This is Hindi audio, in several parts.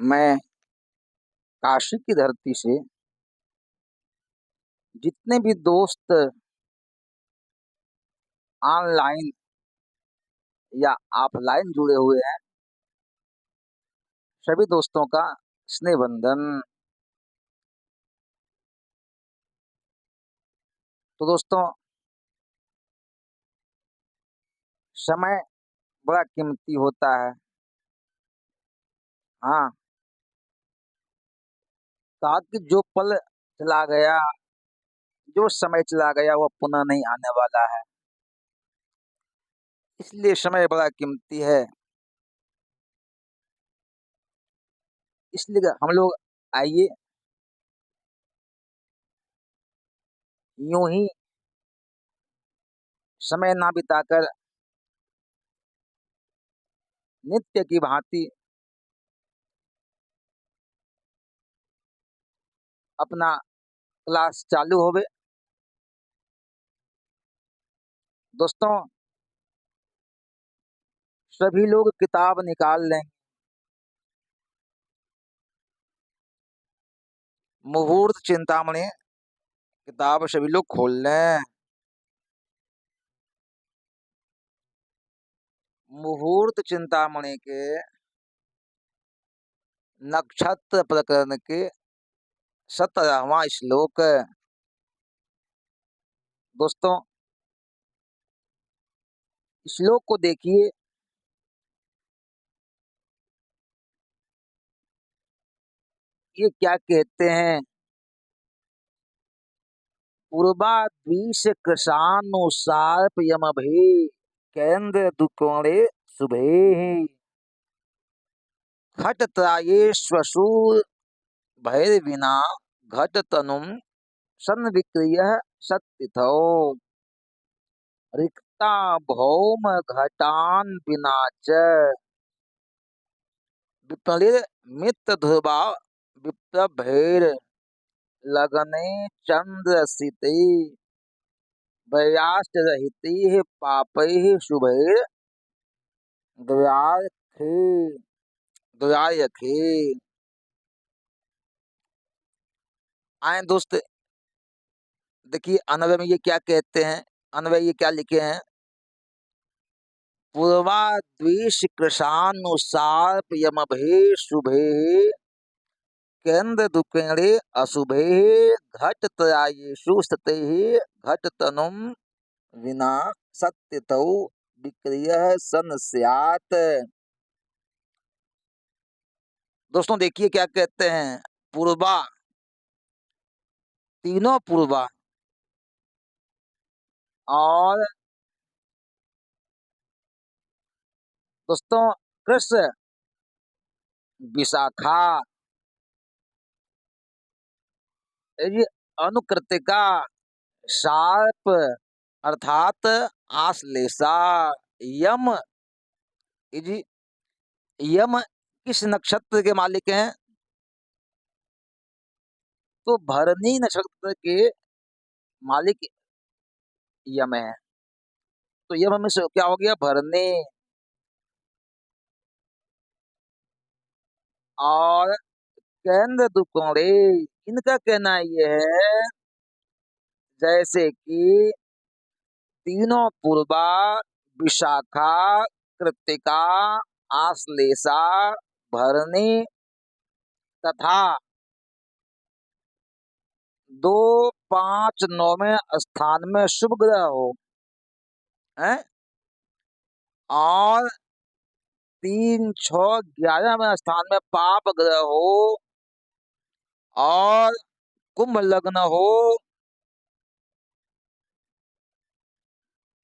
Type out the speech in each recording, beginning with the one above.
मैं काशी की धरती से जितने भी दोस्त ऑनलाइन या ऑफलाइन जुड़े हुए हैं, सभी दोस्तों का स्नेह बंधन। तो दोस्तों, समय बड़ा कीमती होता है। हाँ, ताकि जो पल चला गया, जो समय चला गया, वो पुनः नहीं आने वाला है। इसलिए समय बड़ा कीमती है। इसलिए हम लोग आइए यूं ही समय ना बिताकर नित्य की भांति अपना क्लास चालू होवे। दोस्तों, सभी लोग किताब निकाल लें, मुहूर्त चिंतामणि किताब सभी लोग खोल लें। मुहूर्त चिंतामणि के नक्षत्र प्रकरण के 17वां श्लोक। दोस्तों, श्लोक को देखिए। ये क्या कहते हैं? पूर्वा द्विष कृशानुसार यमभे केंद्र दुकोणे शुभे घट त्रायेश्वसूर भैरविना घट तनुम सन विक्रिय सत्तिथौ रिक्ता भौम घटान बिना च विपरीत मित्र ध्रुवा विप्रभैर लगने चंद्रसिते वयाश्च रहिते पापैः शुभैर द्व्यार्थे द्व्यायखे। आए दोस्त, देखिए अन्वय में ये क्या कहते हैं। अन्वय ये क्या लिखे हैं? पूर्वा द्वेष कृशानुसार यमभे शुभे केंद्र दुकेणे अशुभे घट त्रयायेषु स्थिते घट तनुम विना सत्यतौ विक्रिय सन स्यात्। दोस्तों, देखिए क्या कहते हैं। पूर्वा, तीनों पूर्वा और दोस्तों कृष्ण, विशाखा, ये अनुकृतिका, शार्प अर्थात आश्लेषा, यम, ये जी यम किस नक्षत्र के मालिक हैं? तो भरणी नक्षत्र के मालिक यम है। तो यम में से क्या हो गया? भरणी। और केंद्र दुकोणे, इनका कहना ये है जैसे कि तीनों पूर्वा, विशाखा, कृत्तिका, आश्लेषा, भरणी तथा 2, 5, 9वें स्थान में शुभ ग्रह हो है, और 3, 6, 11वें स्थान में पाप ग्रह हो, और कुंभ लग्न हो,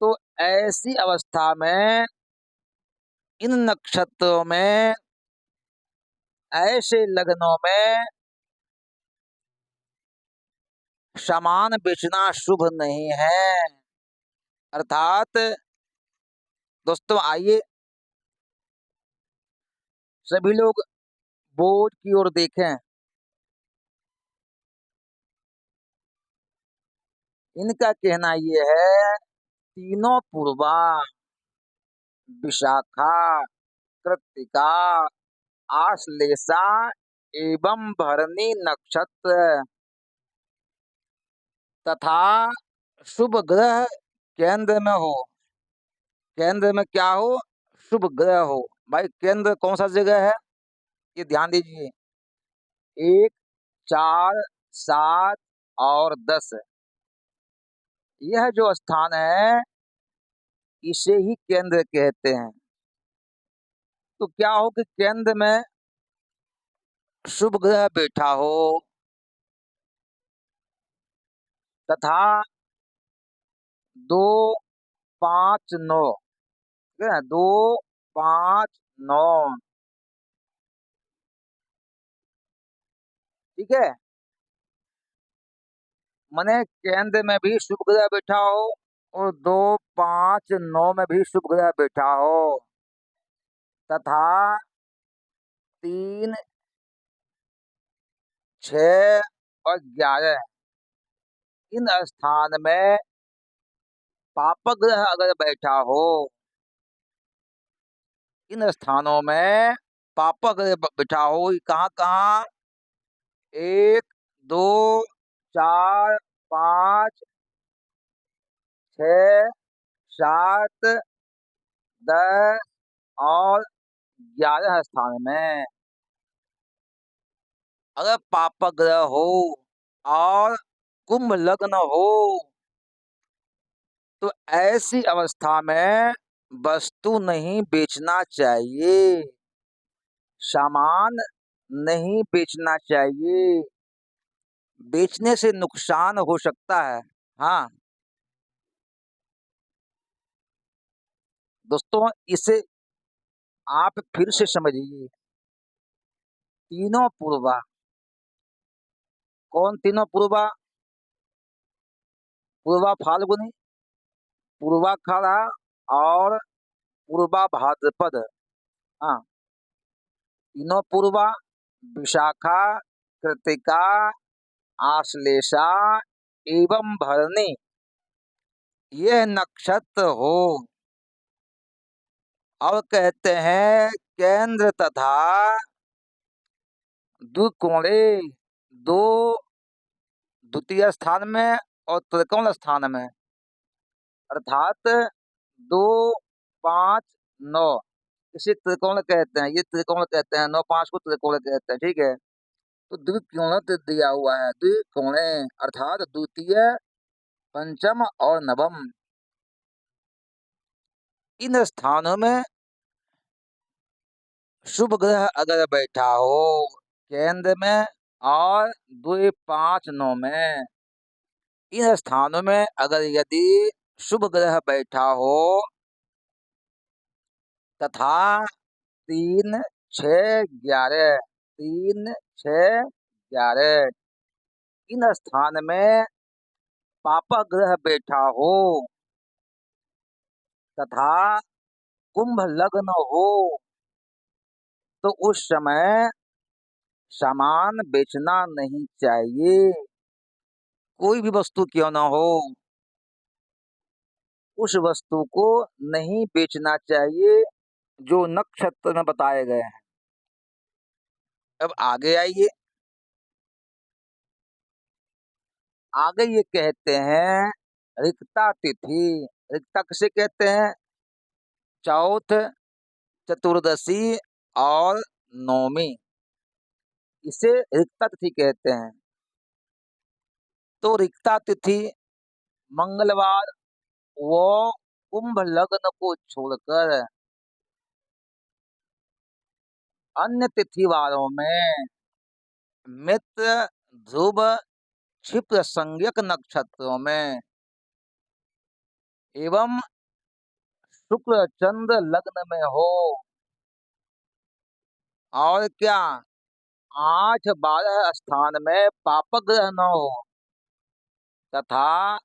तो ऐसी अवस्था में इन नक्षत्रों में, ऐसे लग्नों में सामान बेचना शुभ नहीं है। अर्थात दोस्तों, आइए सभी लोग बोर्ड की ओर देखें। इनका कहना ये है तीनों पूर्वा, विशाखा, कृत्तिका आश्लेषा एवं भरणी नक्षत्र तथा शुभ ग्रह केंद्र में हो। केंद्र में क्या हो? शुभ ग्रह हो। भाई केंद्र कौन सा जगह है? ये ध्यान दीजिए। 1, 4, 7 और 10, यह जो स्थान है इसे ही केंद्र कहते हैं। तो क्या हो कि केंद्र में शुभ ग्रह बैठा हो तथा 2, 5, 9, ठीक है, 2, 5, 9, ठीक है। माने केंद्र में भी शुभ ग्रह बैठा हो और 2, 5, 9 में भी शुभ ग्रह बैठा हो तथा 3, 6 और 11, इन स्थान में पाप ग्रह अगर बैठा हो, इन स्थानों में पाप ग्रह बैठा हो, कहाँ कहाँ? 1, 2, 4, 5, 6, 7, 10 और 11 स्थान में अगर पाप ग्रह हो और कुंभ लग्न हो तो ऐसी अवस्था में वस्तु नहीं बेचना चाहिए, सामान नहीं बेचना चाहिए, बेचने से नुकसान हो सकता है। हाँ दोस्तों, इसे आप फिर से समझिए। तीनों पूर्वा, कौन तीनों पूर्वा? पूर्वा फाल्गुनी, पूर्वा खाड़ा और पूर्वा भाद्रपद। हाँ, तीनों पूर्वा, विशाखा, कृतिका, आश्लेषा एवं भरणी, यह नक्षत्र हो और कहते हैं केंद्र तथा द्विकोणे, दो द्वितीय स्थान में और त्रिकोण स्थान में, अर्थात 2, 5, 9, इसे त्रिकोण कहते हैं। ये त्रिकोण कहते हैं, 9, 5 को त्रिकोण कहते हैं, ठीक है। तो द्विकोण दिया हुआ है, द्विकोणे अर्थात द्वितीय, पंचम और नवम, इन स्थानों में शुभ ग्रह अगर बैठा हो केंद्र में और 2, 5, 9 में, इन स्थानों में अगर यदि शुभ ग्रह बैठा हो तथा 3, 6, 11, 3, 6, 11, इन स्थान में पाप ग्रह बैठा हो तथा कुंभ लग्न हो तो उस समय सामान बेचना नहीं चाहिए। कोई भी वस्तु क्यों ना हो, उस वस्तु को नहीं बेचना चाहिए जो नक्षत्र में बताए गए हैं। अब आगे आइए, आगे ये कहते हैं रिक्ता तिथि। रिक्ता किसे कहते हैं? चौथ, चतुर्दशी और नौमी, इसे रिक्ता तिथि कहते हैं। तो रिक्ता तिथि मंगलवार वो कुंभ लग्न को छोड़कर अन्य तिथि वारों में मित्र, ध्रुव, क्षिप्र संज्ञक नक्षत्रों में एवं शुक्र चंद्र लग्न में हो और क्या 8, 12 स्थान में पाप ग्रह न हो तथा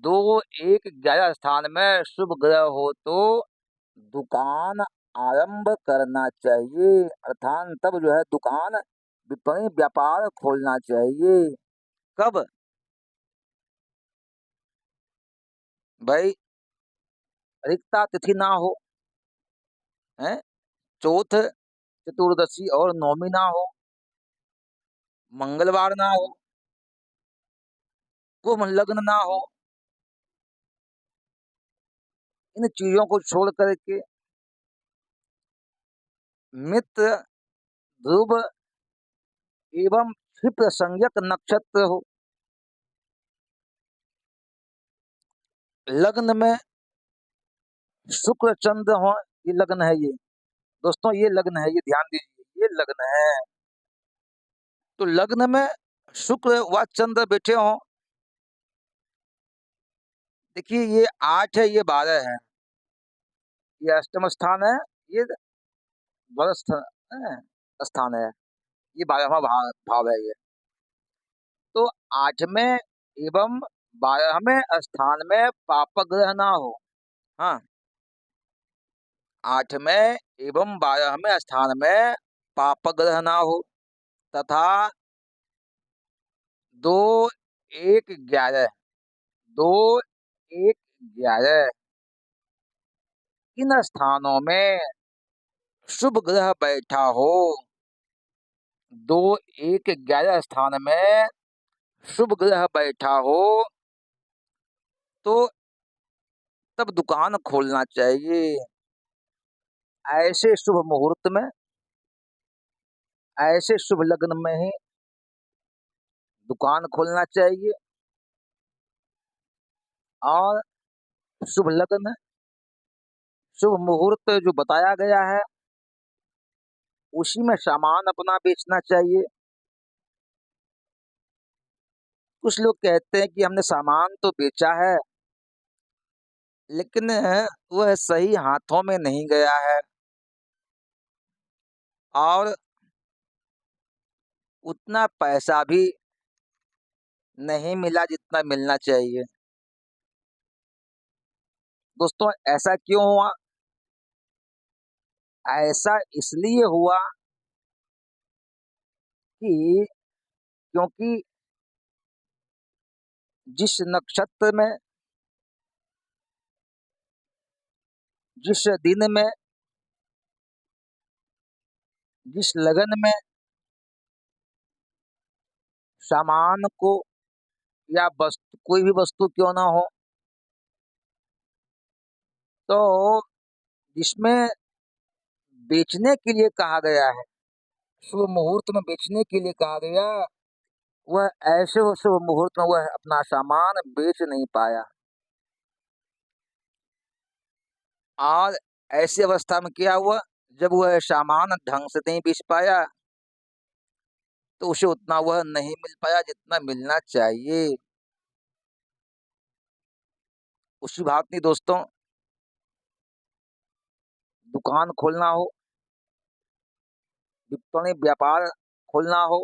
2, 1, 11 स्थान में शुभ ग्रह हो तो दुकान आरंभ करना चाहिए, अर्थात तब जो है दुकान विपणी व्यापार खोलना चाहिए। कब? भाई रिक्ता तिथि ना हो, है, चौथ, चतुर्दशी और नौमी ना हो, मंगलवार ना हो, कुंभ लग्न ना हो, इन चीजों को छोड़ करके मित्र, ध्रुव एवं क्षिप्र संज्ञक नक्षत्र हो, लग्न में शुक्र चंद्र हो, ये लग्न है ये। दोस्तों ये लग्न है, ये ध्यान दीजिए, ये लग्न है। तो लग्न में शुक्र व चंद्र बैठे हों, देखिए ये 8 है, ये 12 है, ये अष्टम स्थान है, ये द्वादश स्थान है, ये 12वां भाव है ये। तो 8वें एवं 12वें स्थान में पाप ग्रह ना हो। हाँ, 8वें एवं 12वें स्थान में पाप ग्रह ना हो, तथा 2, 1, 11, 2, 1, 11 इन स्थानों में शुभ ग्रह बैठा हो। 2, 1, 11 स्थान में शुभ ग्रह बैठा हो तो तब दुकान खोलना चाहिए। ऐसे शुभ मुहूर्त में, ऐसे शुभ लग्न में ही दुकान खोलना चाहिए। और शुभ लग्न, शुभ मुहूर्त जो बताया गया है उसी में सामान अपना बेचना चाहिए। कुछ लोग कहते हैं कि हमने सामान तो बेचा है, लेकिन वह सही हाथों में नहीं गया है और उतना पैसा भी नहीं मिला जितना मिलना चाहिए। दोस्तों ऐसा क्यों हुआ? ऐसा इसलिए हुआ कि क्योंकि जिस नक्षत्र में, जिस दिन में, जिस लगन में सामान को या वस्तु, कोई भी वस्तु क्यों ना हो, तो जिसमें बेचने के लिए कहा गया है, शुभ मुहूर्त में बेचने के लिए कहा गया, वह ऐसे शुभ मुहूर्त में वह अपना सामान बेच नहीं पाया। और ऐसी अवस्था में क्या हुआ, जब वह सामान ढंग से नहीं बेच पाया तो उसे उतना वह नहीं मिल पाया जितना मिलना चाहिए। उसी बात नहीं दोस्तों, दुकान खोलना हो, विपणी व्यापार खोलना हो,